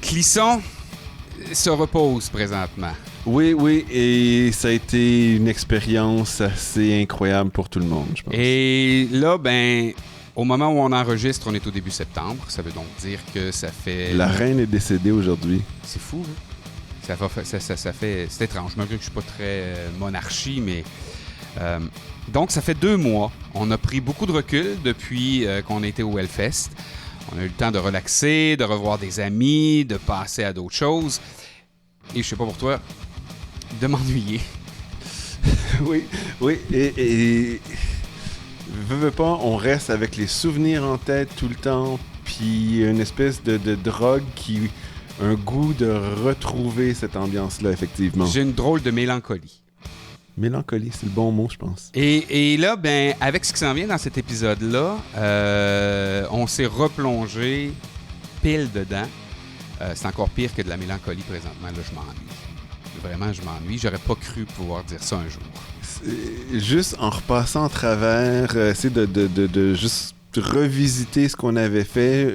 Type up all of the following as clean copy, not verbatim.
Clisson se repose présentement. Oui, et ça a été une expérience assez incroyable pour tout le monde, je pense. Et là, au moment où on enregistre, on est au début septembre. Ça veut donc dire que ça fait... La reine est décédée aujourd'hui. C'est fou, hein? Ça fait... C'est étrange. Malgré que je suis pas très monarchie, mais... Donc, ça fait 2 mois. On a pris beaucoup de recul depuis qu'on a été au Hellfest. On a eu le temps de relaxer, de revoir des amis, de passer à d'autres choses. Et je sais pas pour toi, de m'ennuyer. Oui, et veux pas, on reste avec les souvenirs en tête tout le temps, puis une espèce de drogue qui a un goût de retrouver cette ambiance-là, effectivement. J'ai une drôle de mélancolie. Mélancolie, c'est le bon mot, je pense. Et là, avec ce qui s'en vient dans cet épisode-là, on s'est replongé pile dedans. C'est encore pire que de la mélancolie présentement. Là, je m'ennuie. Vraiment, je m'ennuie. J'aurais pas cru pouvoir dire ça un jour. Juste en repassant à travers, essayer de juste revisiter ce qu'on avait fait.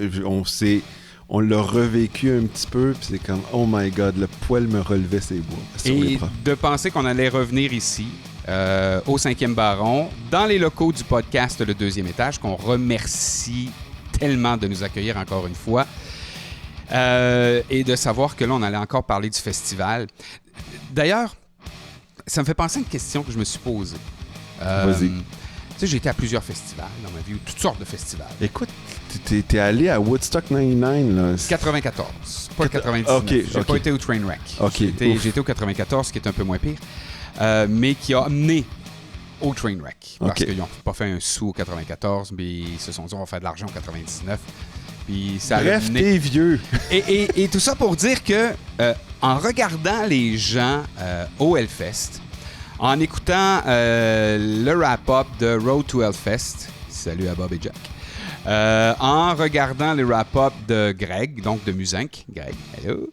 On l'a revécu un petit peu, puis c'est comme, oh my God, le poil me relevait ses bois. Et de penser qu'on allait revenir ici, au 5e Baron, dans les locaux du podcast Le Deuxième Étage, qu'on remercie tellement de nous accueillir encore une fois, et de savoir que là, on allait encore parler du festival. D'ailleurs, ça me fait penser à une question que je me suis posée. Vas-y. Tu sais, j'ai été à plusieurs festivals dans ma vie, toutes sortes de festivals. Écoute, t'es allé à Woodstock 99, là. 94, pas le 99. Okay, j'ai pas été au Trainwreck. Okay, j'ai été au 94, qui est un peu moins pire, mais qui a amené au Trainwreck. Parce qu'ils n'ont pas fait un sou au 94, mais ils se sont dit on va faire de l'argent au 99. Puis ça Bref, t'es vieux. et tout ça pour dire que en regardant les gens au Hellfest, en écoutant le wrap-up de Road to Hellfest, salut à Bob et Jack, en regardant le wrap-up de Greg, donc de Muzinc, Greg, hello,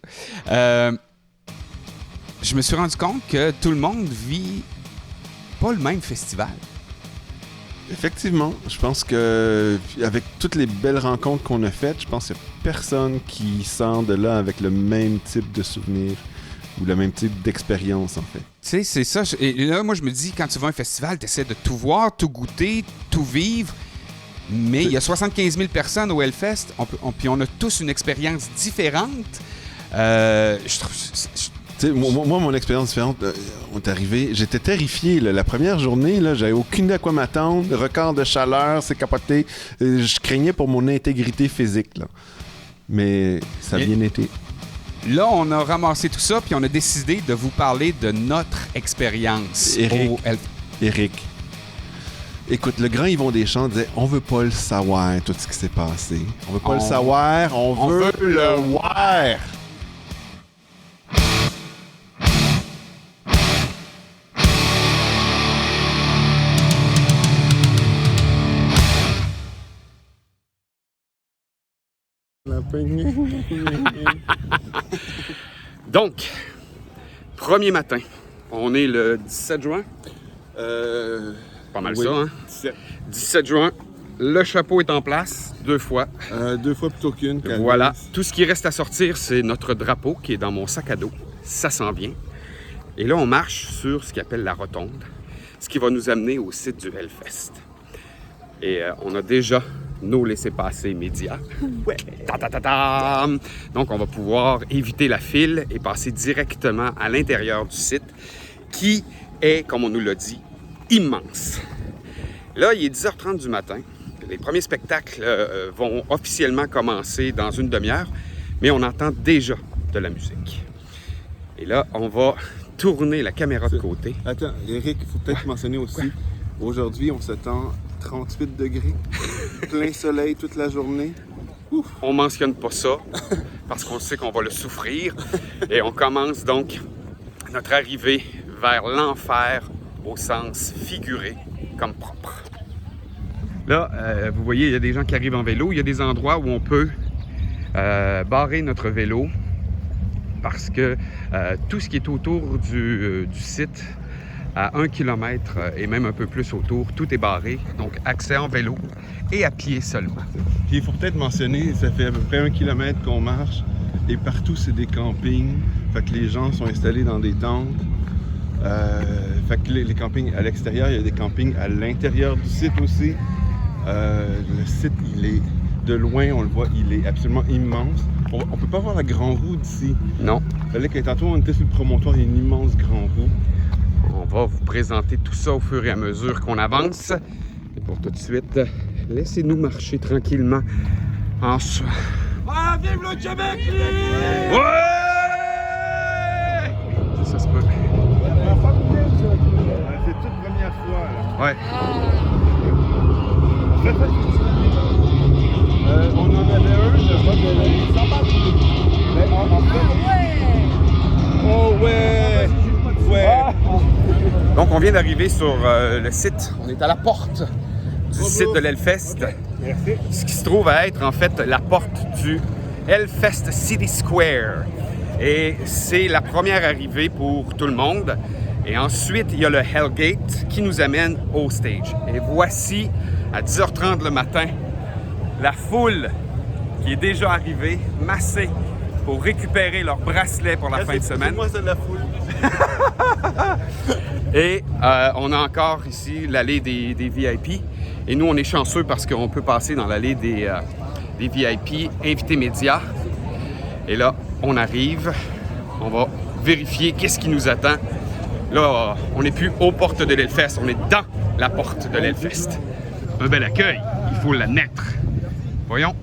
je me suis rendu compte que tout le monde vit pas le même festival. Effectivement, je pense que avec toutes les belles rencontres qu'on a faites, je pense qu'il n'y a personne qui sort de là avec le même type de souvenir ou le même type d'expérience, en fait. Tu sais, c'est ça. Et là, moi, je me dis, quand tu vas à un festival, tu essaies de tout voir, tout goûter, tout vivre. Mais il y a 75 000 personnes au Hellfest, puis on a tous une expérience différente. Je trouve... Tu sais, moi, mon expérience différente, on est arrivé, j'étais terrifié. Là. La première journée, là, j'avais aucune idée à quoi m'attendre. Record de chaleur, c'est capoté. Je craignais pour mon intégrité physique. Là. Mais ça a bien été. Là, on a ramassé tout ça, puis on a décidé de vous parler de notre expérience au Hellfest. Eric, écoute, le grand Yvon Deschamps disait « On veut pas le savoir, tout ce qui s'est passé. On veut pas le savoir, on veut le voir. » Donc, premier matin, on est le 17 juin. Pas mal ça, hein? 17 juin, le chapeau est en place, 2 fois. 2 fois plutôt qu'une. Voilà, tout ce qui reste à sortir, c'est notre drapeau qui est dans mon sac à dos. Ça sent bien. Et là, on marche sur ce qu'on appelle la rotonde, ce qui va nous amener au site du Hellfest. Et on a déjà nos laissez-passer immédiats. Ouais. Ta-ta-ta-ta! Donc, on va pouvoir éviter la file et passer directement à l'intérieur du site qui est, comme on nous l'a dit, immense. Là, il est 10h30 du matin. Les premiers spectacles vont officiellement commencer dans une demi-heure, mais on entend déjà de la musique. Et là, on va tourner la caméra de côté. Attends, Eric, il faut peut-être mentionner aussi, aujourd'hui, on s'attend 38 degrés, plein soleil toute la journée. Ouf. On mentionne pas ça parce qu'on sait qu'on va le souffrir. Et on commence donc notre arrivée vers l'enfer au sens figuré comme propre. Là, vous voyez, il y a des gens qui arrivent en vélo. Il y a des endroits où on peut barrer notre vélo parce que tout ce qui est autour du site, à 1 km et même un peu plus autour, tout est barré. Donc, accès en vélo et à pied seulement. Puis il faut peut-être mentionner, ça fait à peu près 1 km qu'on marche. Et partout, c'est des campings. Fait que les gens sont installés dans des tentes. Fait que les campings à l'extérieur, il y a des campings à l'intérieur du site aussi. Le site, il est de loin, on le voit, il est absolument immense. On peut pas voir la grande roue d'ici. Non. Fallait que tantôt on était sur le promontoire, il y a une immense grande roue. On va vous présenter tout ça au fur et à mesure qu'on avance. Et pour tout de suite, laissez-nous marcher tranquillement en soi. Ah, vive le Québec libre! Ouais! Ça se peut. C'est toute première fois, là. Ouais. On en avait un, je crois que oh ouais! Ouais! Donc, on vient d'arriver sur le site. On est à la porte du site de l'Hellfest. Merci. Ce qui se trouve à être, en fait, la porte du Hellfest City Square. Et c'est la première arrivée pour tout le monde. Et ensuite, il y a le Hellgate qui nous amène au stage. Et voici, à 10h30 le matin, la foule qui est déjà arrivée, massée, pour récupérer leur bracelet pour la fin de semaine. Moi, c'est de la foule. Et on a encore ici l'allée des VIP. Et nous, on est chanceux parce qu'on peut passer dans l'allée des VIP, invités médias. Et là, on arrive, on va vérifier qu'est-ce qui nous attend. Là, on n'est plus aux portes de l'Hellfest, on est dans la porte de l'Hellfest. Un bel accueil, il faut l'admettre. Voyons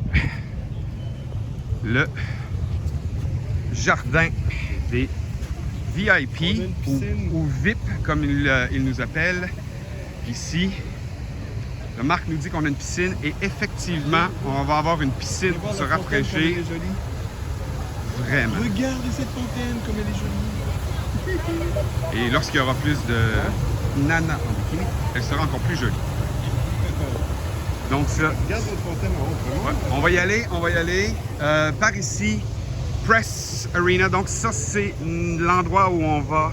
le jardin des VIP ou VIP, comme il nous appelle ici. Le Marc nous dit qu'on a une piscine et effectivement, on va avoir une piscine pour se rafraîchir. Vraiment. Regardez cette fontaine comme elle est jolie. Et lorsqu'il y aura plus de nanas en bikini, elle sera encore plus jolie. Donc ça, Regarde votre fontaine en haut, vraiment. ouais, on va y aller. Par ici, Press Arena. Donc ça, c'est l'endroit où on va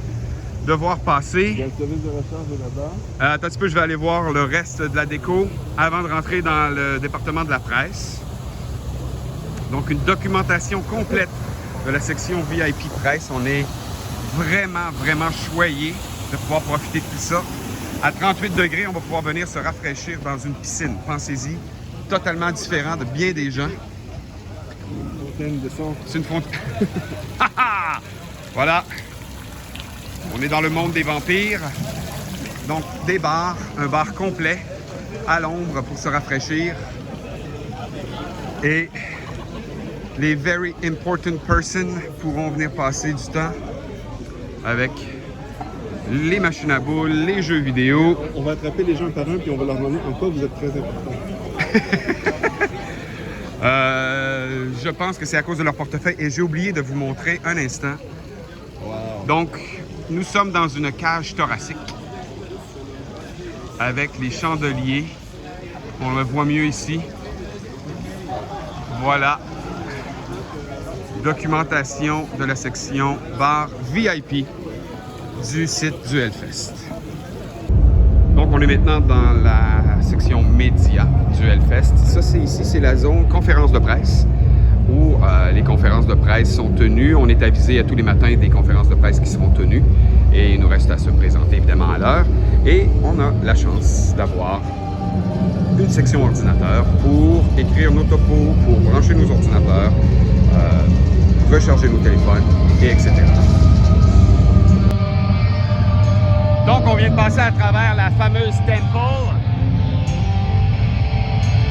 devoir passer. Il y a le service de recharge de là-bas. Attends un petit peu, je vais aller voir le reste de la déco avant de rentrer dans le département de la presse. Donc une documentation complète de la section VIP presse. On est vraiment choyés de pouvoir profiter de tout ça. À 38 degrés, on va pouvoir venir se rafraîchir dans une piscine. Pensez-y, totalement différent de bien des gens. Fontaine de son. C'est une fontaine. Voilà. On est dans le monde des vampires. Donc, des bars, un bar complet à l'ombre pour se rafraîchir. Et les very important persons pourront venir passer du temps avec les machines à boules, les jeux vidéo. On va attraper les gens un par un puis on va leur demander en quoi vous êtes très important. Je pense que c'est à cause de leur portefeuille et j'ai oublié de vous montrer un instant. Wow. Donc, nous sommes dans une cage thoracique avec les chandeliers. On le voit mieux ici. Voilà. Documentation de la section bar VIP du site du Hellfest. Donc, on est maintenant dans la section médias du Hellfest. Ça, c'est ici, c'est la zone conférence de presse où les conférences de presse sont tenues. On est avisé à tous les matins des conférences de presse qui seront tenues et il nous reste à se présenter évidemment à l'heure. Et on a la chance d'avoir une section ordinateur pour écrire nos topos, pour brancher nos ordinateurs, recharger nos téléphones, et etc. Donc, on vient de passer à travers la fameuse Temple,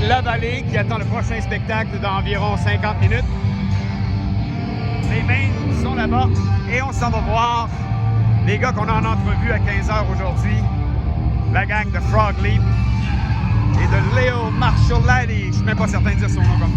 la vallée qui attend le prochain spectacle dans environ 50 minutes. Les mains sont là-bas et on s'en va voir les gars qu'on a en entrevue à 15h aujourd'hui, la gang de Frog Leap et de Leo Marshallati. Je ne suis même pas certain de dire son nom comme ça.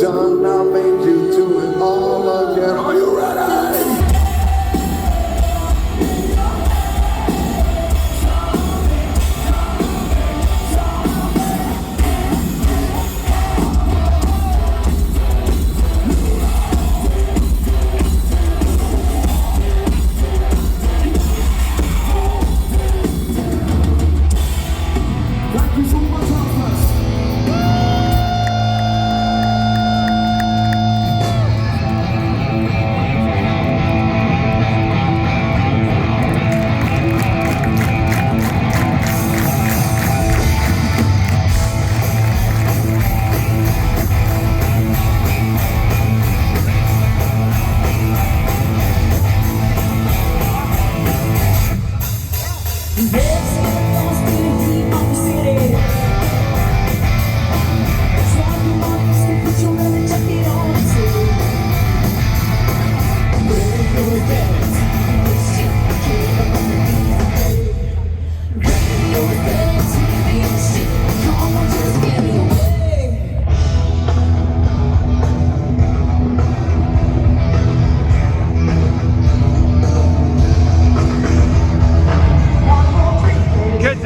done, I made you do it all again. Are you ready?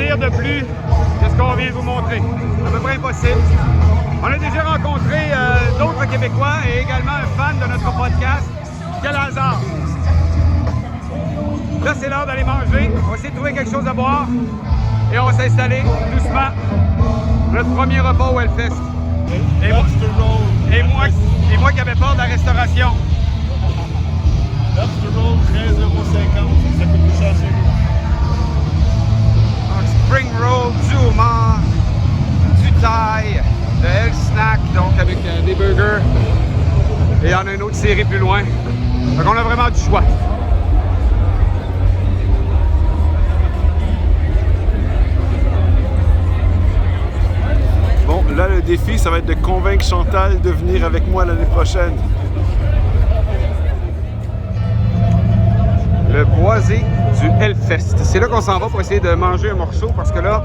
De plus de ce qu'on vient de vous montrer. À peu près impossible. On a déjà rencontré d'autres Québécois et également un fan de notre podcast. Quel hasard! Là, c'est l'heure d'aller manger. On va essayer de trouver quelque chose à boire et on va s'installer doucement. Notre premier repas au Hellfest. Et moi qui avais peur de la restauration. Lobster roll, 13,50 €, ça coûte plus cher chez nous. Spring roll, du homard, du thaï, de Hell Snack, donc avec des burgers. Et il y en a une autre série plus loin. Donc on a vraiment du choix. Bon, là, le défi, ça va être de convaincre Chantal de venir avec moi l'année prochaine. Le boisé du Hellfest. C'est là qu'on s'en va pour essayer de manger un morceau parce que là,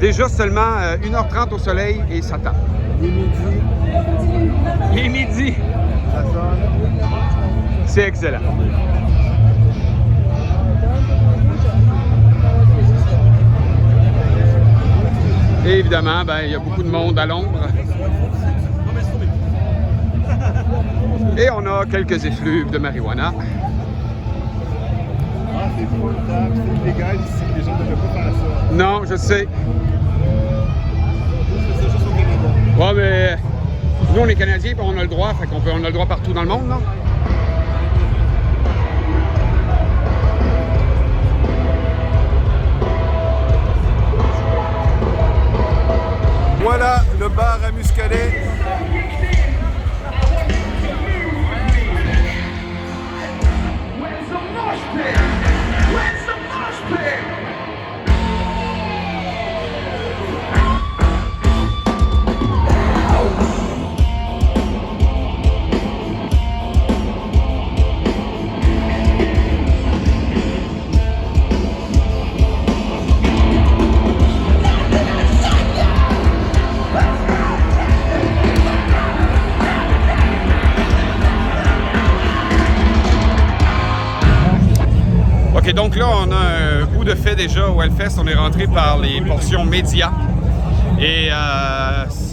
déjà seulement 1h30 au soleil et ça tape. Il est midi. C'est excellent. Et évidemment, ben, il y a beaucoup de monde à l'ombre. Et on a quelques effluves de marijuana. C'est illégal ici, les gens ne devraient pas faire ça. Non, je sais. C'est juste au Canada. Ouais, mais nous, on est Canadiens et on a le droit. Fait qu'on on a le droit partout dans le monde, non? Voilà le bar à Muscadet. OK, donc là, on a un bout de fait déjà au Hellfest. On est rentré par les portions médias. Et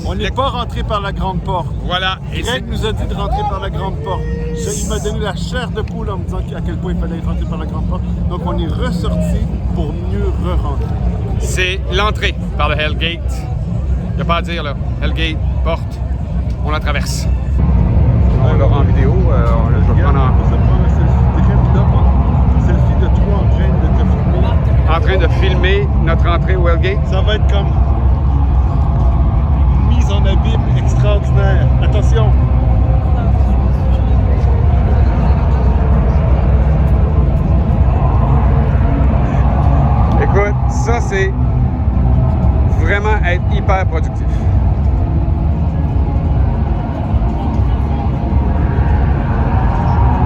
On n'est pas rentré par la grande porte. voilà. Et Greg nous a dit de rentrer par la grande porte. Il m'a donné la chair de poule en me disant à quel point il fallait rentrer par la grande porte. Donc on est ressorti pour mieux re-rentrer. c'est l'entrée par le Hellgate. Il n'y a pas à dire, là. Hellgate, porte, on la traverse. On l'aura en vidéo. Je vais prendre en... On se prend un selfie très rapidement. Un selfie de toi en train de te filmer. en train de filmer notre entrée au Hellgate. Ça va être comme une mise en abîme extraordinaire. Attention! Écoute, ça c'est vraiment être hyper productif.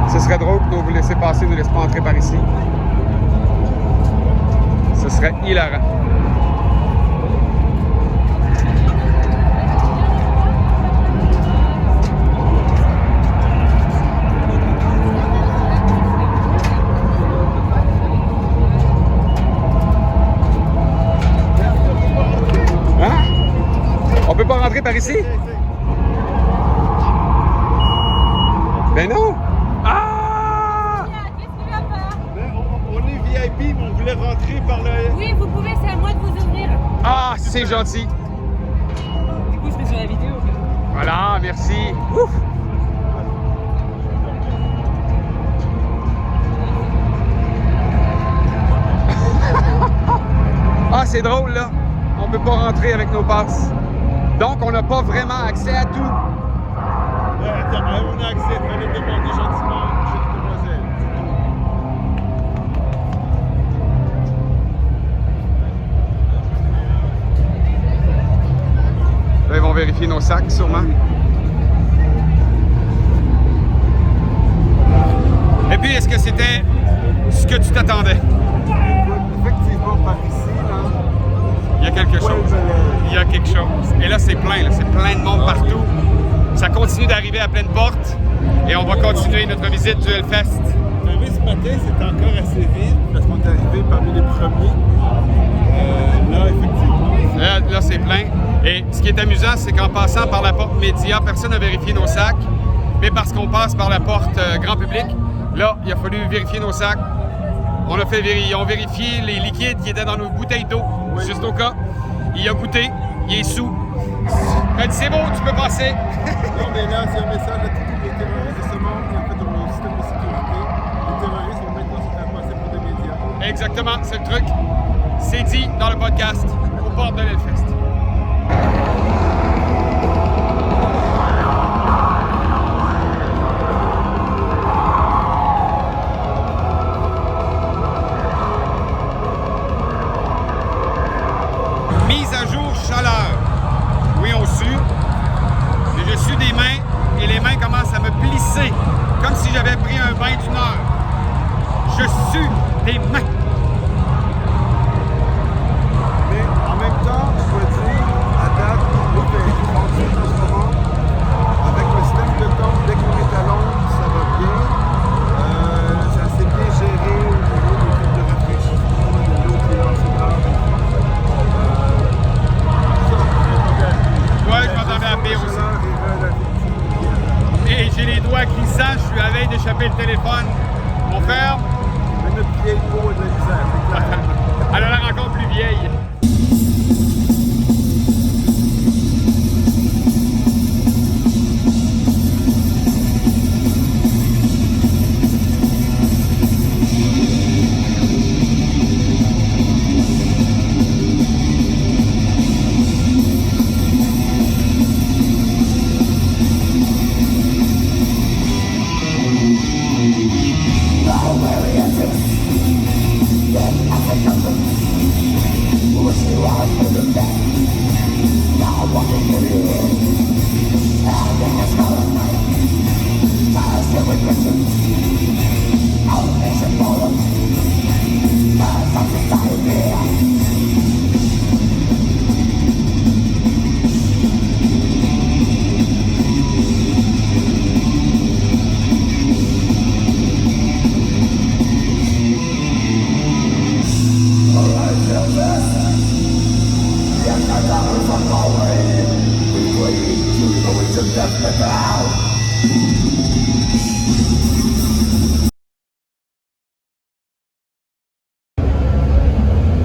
Ce serait drôle de vous laisser passer, ne laisse pas entrer par ici. Ce serait hilarant. Ben non! Ah! Qu'est-ce qui va pas? Mais on est VIP, mais on voulait rentrer par le... Oui, vous pouvez, c'est à moi de vous ouvrir. Ah, c'est gentil! Du coup, je serai sur la vidéo. Voilà, merci! Ouf! Ah, c'est drôle, là! On peut pas rentrer avec nos passes. Donc, on n'a pas vraiment accès à tout. Ouais, attends, on a accès, il fallait demander gentiment une jeune demoiselle. Là, ils vont vérifier nos sacs, sûrement. Et puis, est-ce que c'était ce que tu t'attendais? Effectivement, par ici, là, Il y a quelque chose. Il y a quelque chose. Et là, c'est plein. Là. C'est plein de monde partout. Ça continue d'arriver à pleine porte. Et on va continuer notre visite du Hellfest. oui, ce matin, c'était encore assez vide parce qu'on est arrivé parmi les premiers. Là, effectivement. Là, c'est plein. Et ce qui est amusant, c'est qu'en passant par la porte média, personne n'a vérifié nos sacs. Mais parce qu'on passe par la porte grand public, là, il a fallu vérifier nos sacs. On a vérifié les liquides qui étaient dans nos bouteilles d'eau, juste au cas. Il a goûté, il est sous. Il a dit, c'est bon, tu peux passer. Non, mais là, c'est un message à tous les terroristes de ce monde qui ont fait dans le système de sécurité. Les terroristes vont maintenant se faire passer pour des médias. Exactement, c'est le truc. C'est dit dans le podcast au bord de l'Hellfest. Mise à jour chaleur. Oui, on sue. Et je sue des mains et les mains commencent à me plisser comme si j'avais pris un bain d'une heure. Je sue des mains. Mais en même temps, je dois dire, à date, on fait rendu en ce moment. Avec le système de compte, dès qu'on est à Londres, ça va bien. Ça s'est bien géré au niveau des trucs de rafraîchissement, de l'eau qui est lancée dehors. Ouais, je m'entendais à pire aussi. Et j'ai les doigts glissants, je suis à la veille d'échapper le téléphone. On ferme. Mais notre vieille peau a de la misère, c'est clair. Elle a l'air encore plus vieille.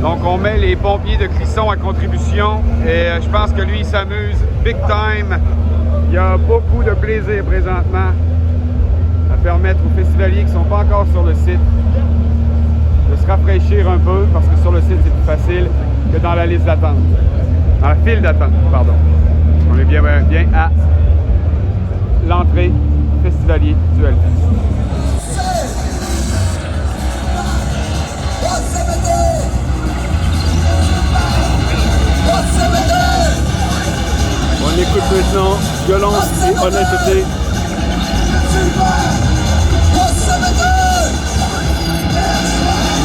Donc on met les pompiers de Clisson à contribution et je pense que lui il s'amuse big time. Il y a beaucoup de plaisir présentement à permettre aux festivaliers qui ne sont pas encore sur le site de se rafraîchir un peu parce que sur le site c'est plus facile que dans la liste d'attente. Dans la file d'attente, pardon. On est bien à l'entrée festivalier du Hellfest. On écoute maintenant Violence et Honnêteté.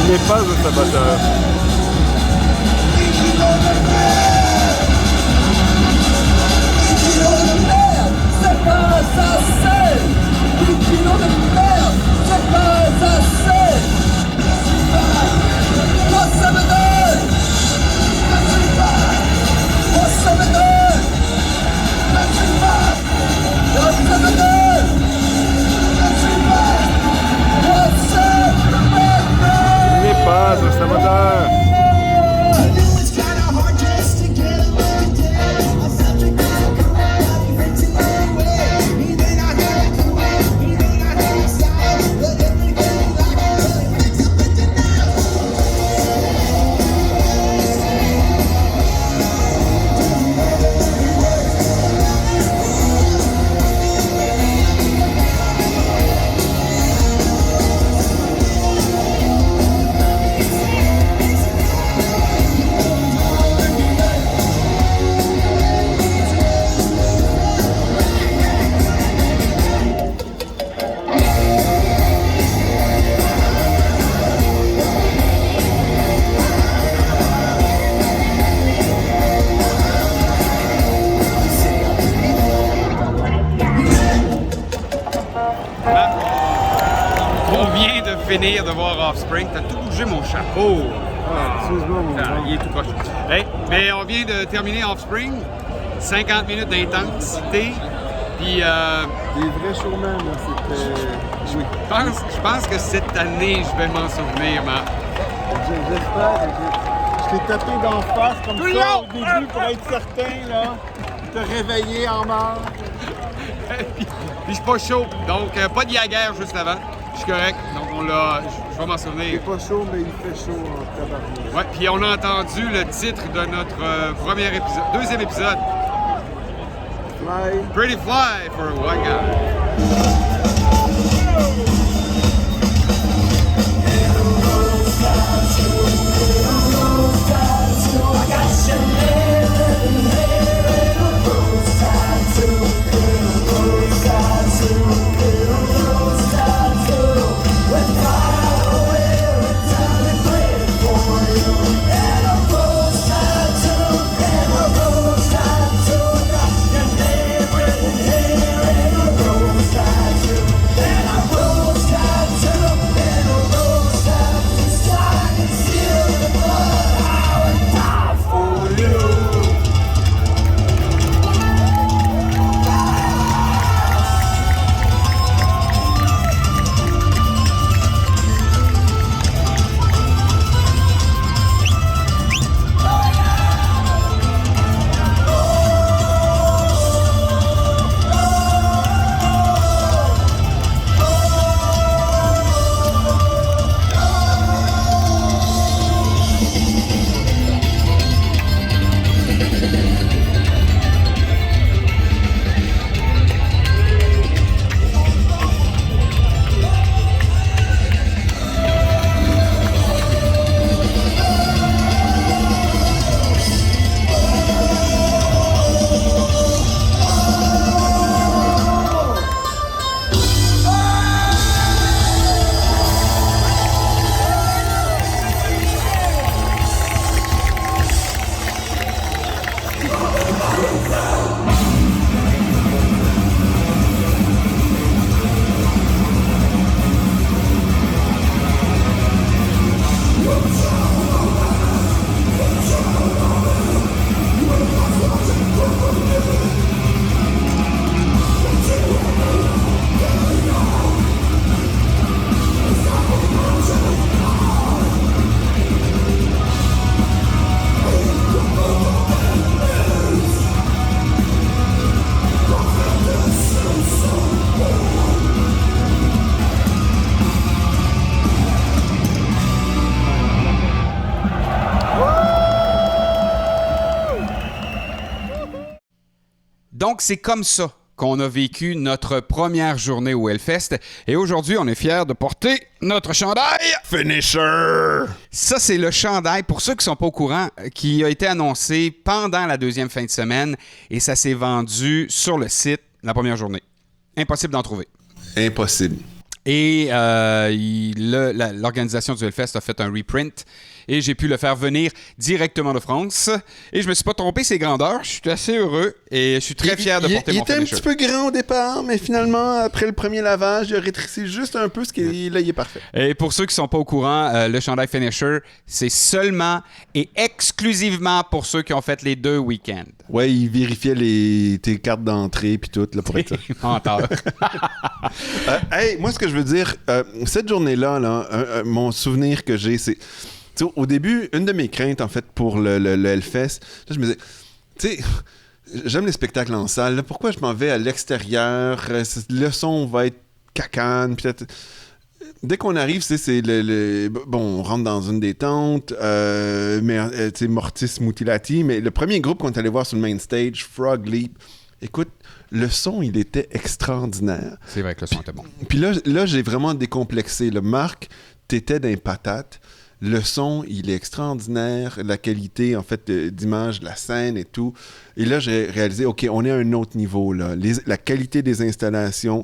Il n'est pas un saboteur. C'est pas assez! 10 kilos de merde, c'est pas assez! What ça me donne? What ça me donne? What ça me donne? finir de voir Offspring. T'as tout bougé, mon chapeau. Excuse-moi, mon grand. Il est tout croche. Hey, mais on vient de terminer Offspring. 50 minutes d'intensité. Puis, Des vrais showmen, là, c'était... Oui. je pense que cette année, je vais m'en souvenir, Marc. J'espère. Je t'ai tapé d'en face comme ça au début pour être certain, là. Te réveiller en mort. Puis je suis pas chaud, donc pas de Jagger juste avant. Je suis correct, donc je vais m'en Il est souvenir. pas chaud, mais il fait chaud en tabarnak. Ouais, puis on a entendu le titre de notre deuxième épisode. Fly. Pretty Fly for a White Guy. Donc, c'est comme ça qu'on a vécu notre première journée au Hellfest. Et aujourd'hui, on est fiers de porter notre chandail Finisher! Ça, c'est le chandail, pour ceux qui ne sont pas au courant, qui a été annoncé pendant la deuxième fin de semaine et ça s'est vendu sur le site la première journée. Impossible d'en trouver. Impossible. Et l'organisation du Hellfest a fait un reprint et j'ai pu le faire venir directement de France. Et je me suis pas trompé, ses grandeurs. Je suis assez heureux et je suis très fier de porter mon Il était un finisher. petit peu grand au départ, mais finalement, après le premier lavage, il a rétréci juste un peu, là, il est parfait. Et pour ceux qui sont pas au courant, le chandail finisher, c'est seulement et exclusivement pour ceux qui ont fait les 2 week-ends. Ouais, il vérifiait tes cartes d'entrée puis tout, là, pour être ça. Menteur. Hey, moi, ce que je veux dire, cette journée-là, mon souvenir que j'ai, c'est... Tu sais, au début, une de mes craintes, en fait, pour le Hellfest, là, je me disais, tu sais, j'aime les spectacles en salle, là, pourquoi je m'en vais à l'extérieur? Le son va être cacane, peut-être... Dès qu'on arrive, c'est bon, on rentre dans une des tentes, mais tu sais, Mortis Mutilati, mais le premier groupe qu'on est allé voir sur le main stage, Frog Leap, écoute, le son, il était extraordinaire. C'est vrai que le son était bon. Puis là j'ai vraiment décomplexé. Le Marc, t'étais dans les patates. Le son, il est extraordinaire. La qualité, en fait, d'image, de la scène et tout. Et là, j'ai réalisé, OK, on est à un autre niveau, là. La qualité des installations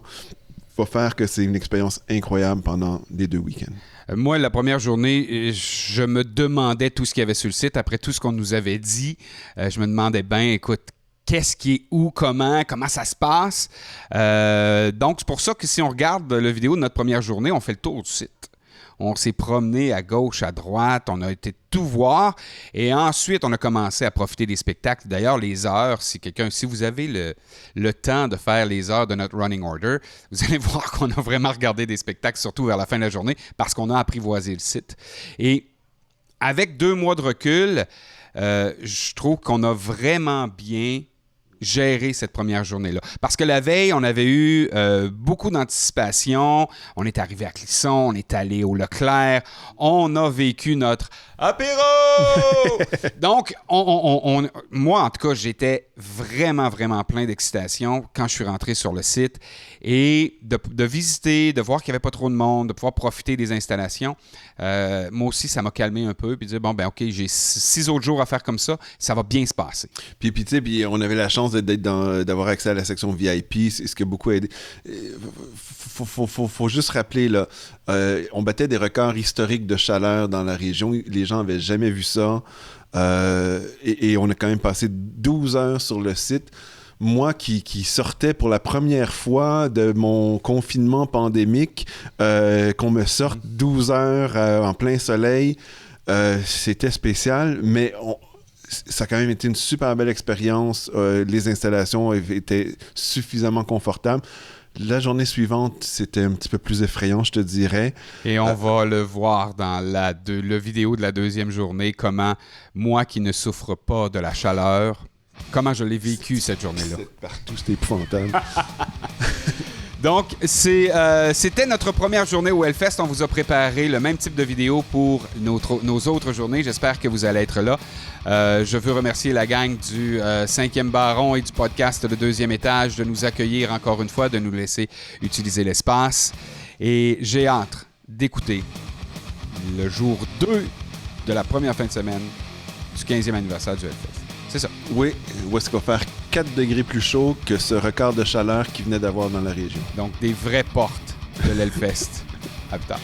va faire que c'est une expérience incroyable pendant les 2 week-ends. Moi, la première journée, je me demandais tout ce qu'il y avait sur le site. Après tout ce qu'on nous avait dit, je me demandais, écoute, qu'est-ce qui est où, comment ça se passe. Donc, c'est pour ça que si on regarde la vidéo de notre première journée, on fait le tour du site. On s'est promené à gauche, à droite, on a été tout voir. Et ensuite, on a commencé à profiter des spectacles. D'ailleurs, les heures, si vous avez le temps de faire les heures de notre running order, vous allez voir qu'on a vraiment regardé des spectacles, surtout vers la fin de la journée, parce qu'on a apprivoisé le site. Et avec 2 mois de recul, je trouve qu'on a vraiment bien gérer cette première journée-là. Parce que la veille, on avait eu beaucoup d'anticipation. On est arrivé à Clisson, on est allé au Leclerc, on a vécu notre apéro! Donc, moi, en tout cas, j'étais vraiment, vraiment plein d'excitation quand je suis rentré sur le site et de visiter, de voir qu'il n'y avait pas trop de monde, de pouvoir profiter des installations. Moi aussi, ça m'a calmé un peu puis de dire, bon, ben OK, j'ai 6 autres jours à faire comme ça va bien se passer. Puis tu sais, on avait la chance d'avoir accès à la section VIP, c'est ce qui a beaucoup aidé. Faut juste rappeler, là, on battait des records historiques de chaleur dans la région. Les gens n'avaient jamais vu ça. Et on a quand même passé 12 heures sur le site. Moi qui sortais pour la première fois de mon confinement pandémique, qu'on me sorte 12 heures en plein soleil, c'était spécial, mais ça a quand même été une super belle expérience. Les installations étaient suffisamment confortables. La journée suivante, c'était un petit peu plus effrayant, je te dirais. Et on va le voir dans le vidéo de la deuxième journée, comment moi qui ne souffre pas de la chaleur, comment je l'ai vécu cette journée-là. Partout, c'était épouvantable. Donc, c'était notre première journée au Hellfest. On vous a préparé le même type de vidéo pour nos autres journées. J'espère que vous allez être là. Je veux remercier la gang du 5e Baron et du podcast Le Deuxième Étage de nous accueillir encore une fois, de nous laisser utiliser l'espace. Et j'ai hâte d'écouter le jour 2 de la première fin de semaine du 15e anniversaire du Hellfest. C'est ça. Oui, où est-ce qu'on va faire 4 degrés plus chaud que ce record de chaleur qu'il venait d'avoir dans la région. Donc, des vraies portes de l'Hellfest. À plus tard.